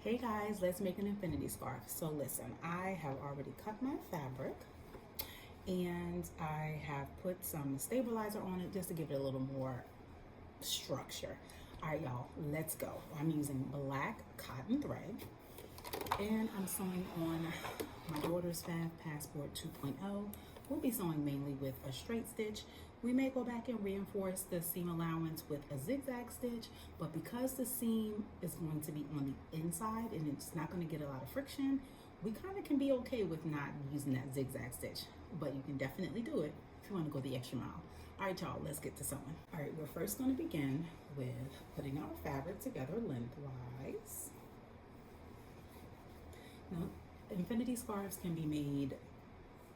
Hey guys, let's make an infinity scarf. So listen, I have already cut my fabric and I have put some stabilizer on it just to give it a little more structure. All right, y'all, let's go. I'm using black cotton thread and I'm sewing on my daughter's Fab Passport 2.0. We'll be sewing mainly with a straight stitch. We may go back and reinforce the seam allowance with a zigzag stitch, but because the seam is going to be on the inside and it's not going to get a lot of friction, we kind of can be okay with not using that zigzag stitch, but you can definitely do it if you want to go the extra mile. All right, y'all, let's get to sewing. All right, we're first going to begin with putting our fabric together lengthwise. Now, infinity scarves can be made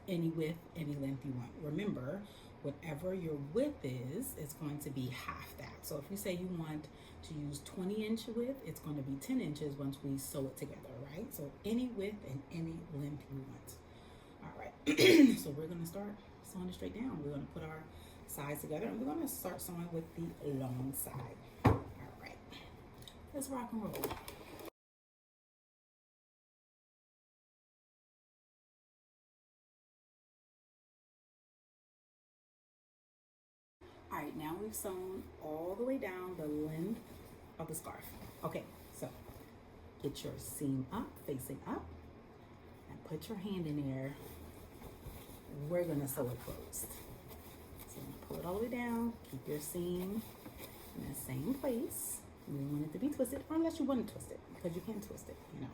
any width, any length you want. Remember, whatever your width is, it's going to be half that. So if you say you want to use 20-inch width, it's going to be 10 inches once we sew it together, right? So any width and any length you want. All right, so we're gonna start sewing it straight down. We're gonna put our sides together and we're gonna start sewing with the long side. All right, let's rock and roll. All right, now we've sewn all the way down the length of the scarf. Okay, so get your seam up, facing up, and put your hand in there. We're gonna sew it closed. So pull it all the way down, keep your seam in the same place. You don't want it to be twisted, or unless you want to twist it, because you can twist it, you know.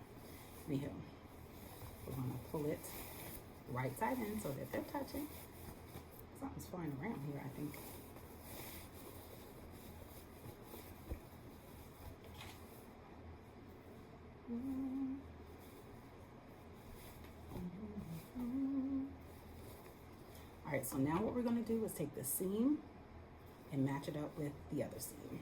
Anyhow, we're gonna pull it right side in so that they're touching. Something's flying around here, I think. All right, so now what we're going to do is take the seam and match it up with the other seam.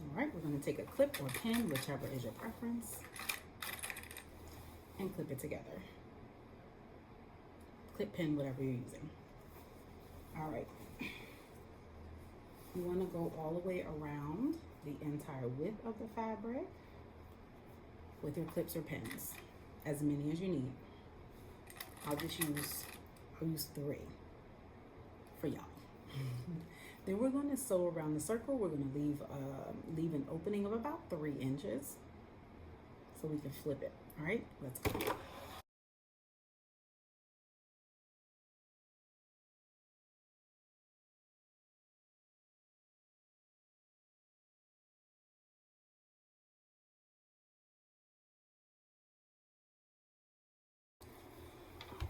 All right, we're going to take a clip or pin, whichever is your preference, and clip it together. Clip, pin, whatever you're using. All right. You want to go all the way around the entire width of the fabric with your clips or pins, as many as you need. I'll use 3 for y'all. Then we're going to sew around the circle. We're going to leave an opening of about 3 inches so we can flip it. All right, let's go.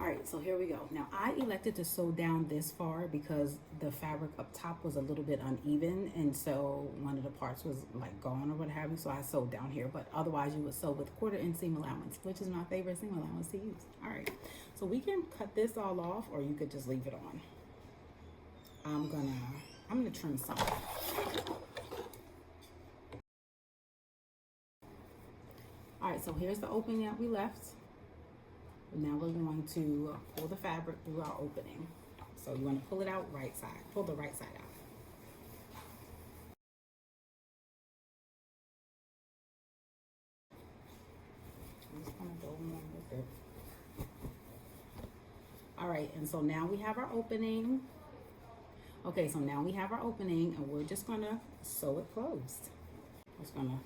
All right, so here we go. Now I elected to sew down this far because the fabric up top was a little bit uneven, and so one of the parts was like gone or what have you, so I sewed down here. But otherwise you would sew with 1/4-inch seam allowance, which is my favorite seam allowance to use. All right, so we can cut this all off, or you could just leave it on. I'm gonna trim some. All right, so here's the opening that we left. Now we're going to pull the fabric through our opening. So you want to pull it out right side. Pull the right side out. I'm just going to go along with it. All right, and so now we have our opening. Okay, so now we have our opening and we're just going to sew it closed. Just going to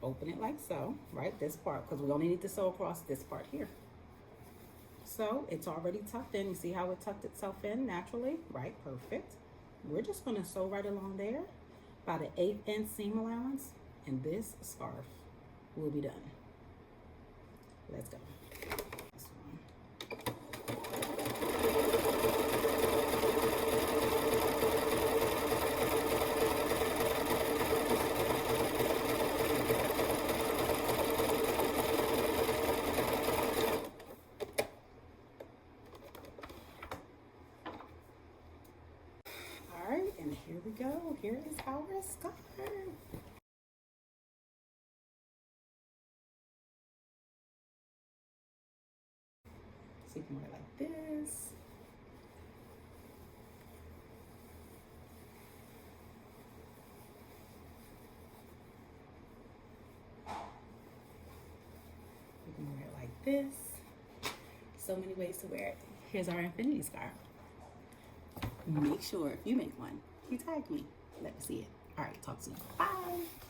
open it like so, right? This part, because we only need to sew across this part here. So it's already tucked in. You see how it tucked itself in naturally, right? Perfect. We're just going to sew right along there, about an 1/8-inch seam allowance, and this scarf will be done. Let's go. And here we go. Here is our scarf. So you can wear it like this. this. So many ways to wear it. Here's our infinity scarf. Make sure if you make one, you tag me. Let me see it. All right, talk soon. Bye.